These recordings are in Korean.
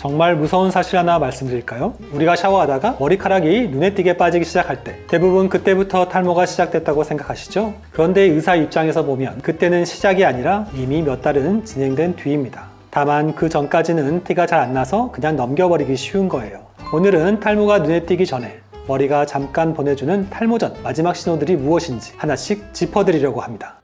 정말 무서운 사실 하나 말씀드릴까요? 우리가 샤워하다가 머리카락이 눈에 띄게 빠지기 시작할 때 대부분 그때부터 탈모가 시작됐다고 생각하시죠? 그런데 의사 입장에서 보면 그때는 시작이 아니라 이미 몇 달은 진행된 뒤입니다. 다만 그 전까지는 티가 잘 안 나서 그냥 넘겨버리기 쉬운 거예요. 오늘은 탈모가 눈에 띄기 전에 머리가 잠깐 보내주는 탈모 전 마지막 신호들이 무엇인지 하나씩 짚어드리려고 합니다.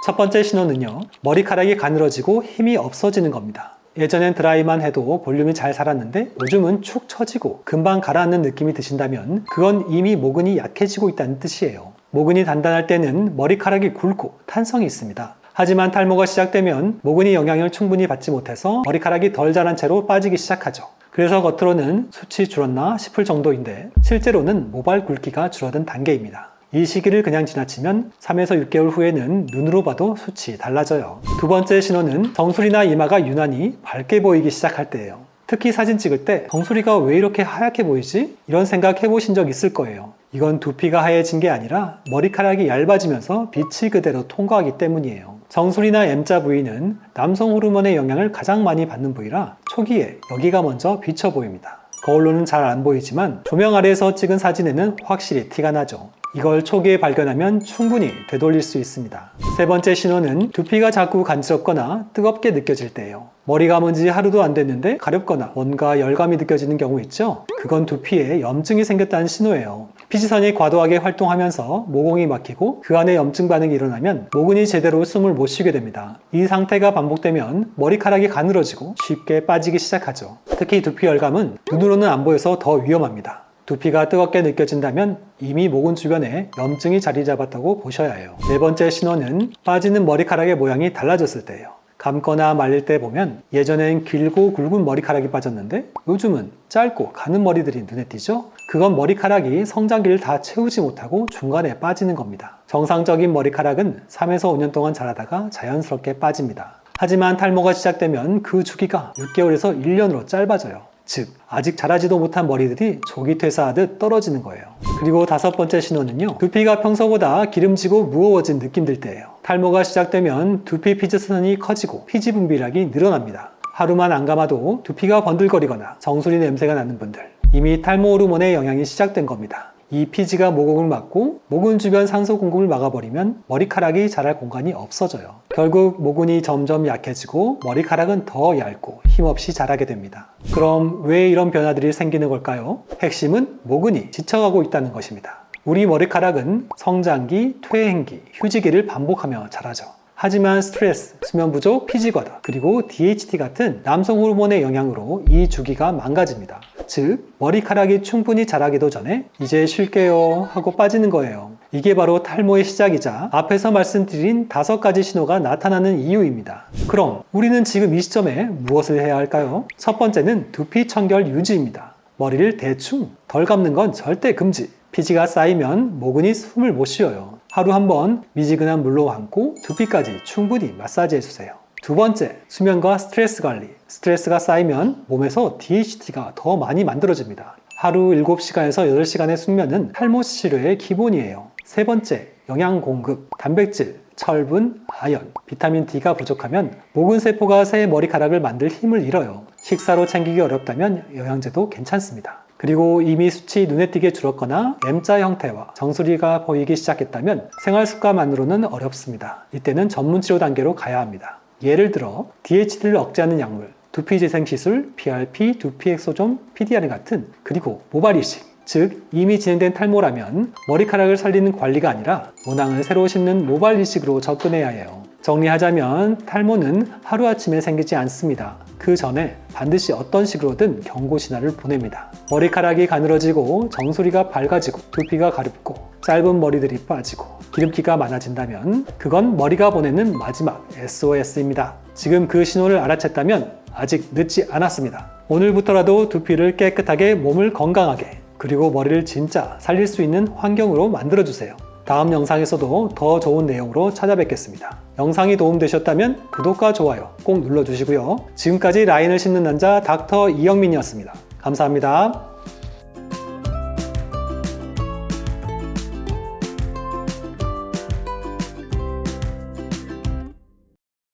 첫 번째 신호는요, 머리카락이 가늘어지고 힘이 없어지는 겁니다. 예전엔 드라이만 해도 볼륨이 잘 살았는데 요즘은 축 처지고 금방 가라앉는 느낌이 드신다면 그건 이미 모근이 약해지고 있다는 뜻이에요. 모근이 단단할 때는 머리카락이 굵고 탄성이 있습니다. 하지만 탈모가 시작되면 모근이 영향을 충분히 받지 못해서 머리카락이 덜 자란 채로 빠지기 시작하죠. 그래서 겉으로는 숱이 줄었나 싶을 정도인데 실제로는 모발 굵기가 줄어든 단계입니다. 이 시기를 그냥 지나치면 3에서 6개월 후에는 눈으로 봐도 숱이 달라져요. 두 번째 신호는 정수리나 이마가 유난히 밝게 보이기 시작할 때예요. 특히 사진 찍을 때 정수리가 왜 이렇게 하얗게 보이지? 이런 생각 해보신 적 있을 거예요. 이건 두피가 하얘진 게 아니라 머리카락이 얇아지면서 빛이 그대로 통과하기 때문이에요. 정수리나 M자 부위는 남성 호르몬의 영향을 가장 많이 받는 부위라 초기에 여기가 먼저 비쳐 보입니다. 거울로는 잘 안 보이지만 조명 아래에서 찍은 사진에는 확실히 티가 나죠. 이걸 초기에 발견하면 충분히 되돌릴 수 있습니다. 세 번째 신호는 두피가 자꾸 간지럽거나 뜨겁게 느껴질 때예요. 머리 감은 지 하루도 안 됐는데 가렵거나 뭔가 열감이 느껴지는 경우 있죠? 그건 두피에 염증이 생겼다는 신호예요. 피지선이 과도하게 활동하면서 모공이 막히고 그 안에 염증 반응이 일어나면 모근이 제대로 숨을 못 쉬게 됩니다. 이 상태가 반복되면 머리카락이 가늘어지고 쉽게 빠지기 시작하죠. 특히 두피 열감은 눈으로는 안 보여서 더 위험합니다. 두피가 뜨겁게 느껴진다면 이미 모근 주변에 염증이 자리 잡았다고 보셔야 해요. 네 번째 신호는 빠지는 머리카락의 모양이 달라졌을 때예요. 감거나 말릴 때 보면 예전엔 길고 굵은 머리카락이 빠졌는데 요즘은 짧고 가는 머리들이 눈에 띄죠? 그건 머리카락이 성장기를 다 채우지 못하고 중간에 빠지는 겁니다. 정상적인 머리카락은 3에서 5년 동안 자라다가 자연스럽게 빠집니다. 하지만 탈모가 시작되면 그 주기가 6개월에서 1년으로 짧아져요. 즉, 아직 자라지도 못한 머리들이 조기 퇴사하듯 떨어지는 거예요. 그리고 다섯 번째 신호는요, 두피가 평소보다 기름지고 무거워진 느낌 들 때예요. 탈모가 시작되면 두피 피지선이 커지고 피지 분비량이 늘어납니다. 하루만 안 감아도 두피가 번들거리거나 정수리 냄새가 나는 분들, 이미 탈모 호르몬의 영향이 시작된 겁니다. 이 피지가 모공을 막고 모근 주변 산소 공급을 막아버리면 머리카락이 자랄 공간이 없어져요. 결국 모근이 점점 약해지고 머리카락은 더 얇고 힘없이 자라게 됩니다. 그럼 왜 이런 변화들이 생기는 걸까요? 핵심은 모근이 지쳐가고 있다는 것입니다. 우리 머리카락은 성장기, 퇴행기, 휴지기를 반복하며 자라죠. 하지만 스트레스, 수면 부족, 피지 과다, 그리고 DHT 같은 남성 호르몬의 영향으로 이 주기가 망가집니다. 즉, 머리카락이 충분히 자라기도 전에 이제 쉴게요 하고 빠지는 거예요. 이게 바로 탈모의 시작이자 앞에서 말씀드린 5가지 신호가 나타나는 이유입니다. 그럼 우리는 지금 이 시점에 무엇을 해야 할까요? 첫 번째는 두피 청결 유지입니다. 머리를 대충 덜 감는 건 절대 금지. 피지가 쌓이면 모근이 숨을 못 쉬어요. 하루 한 번 미지근한 물로 감고 두피까지 충분히 마사지 해주세요. 두 번째, 수면과 스트레스 관리. 스트레스가 쌓이면 몸에서 DHT가 더 많이 만들어집니다. 하루 7시간에서 8시간의 숙면은 탈모 치료의 기본이에요. 세 번째, 영양 공급. 단백질, 철분, 아연, 비타민 D가 부족하면 모근 세포가 새 머리카락을 만들 힘을 잃어요. 식사로 챙기기 어렵다면 영양제도 괜찮습니다. 그리고 이미 숱이 눈에 띄게 줄었거나 M자 형태와 정수리가 보이기 시작했다면 생활 습관만으로는 어렵습니다. 이때는 전문 치료 단계로 가야 합니다. 예를 들어 DHT를 억제하는 약물, 두피재생시술, PRP, 두피엑소존, PDRN 같은, 그리고 모발 이식, 즉 이미 진행된 탈모라면 머리카락을 살리는 관리가 아니라 모낭을 새로 심는 모발 이식으로 접근해야 해요. 정리하자면 탈모는 하루아침에 생기지 않습니다. 그 전에 반드시 어떤 식으로든 경고 신호를 보냅니다. 머리카락이 가늘어지고 정수리가 밝아지고 두피가 가렵고 짧은 머리들이 빠지고 기름기가 많아진다면 그건 머리가 보내는 마지막 SOS입니다. 지금 그 신호를 알아챘다면 아직 늦지 않았습니다. 오늘부터라도 두피를 깨끗하게, 몸을 건강하게, 그리고 머리를 진짜 살릴 수 있는 환경으로 만들어주세요. 다음 영상에서도 더 좋은 내용으로 찾아뵙겠습니다. 영상이 도움되셨다면 구독과 좋아요 꼭 눌러주시고요. 지금까지 라인을 씹는 남자 닥터 이영민이었습니다. 감사합니다.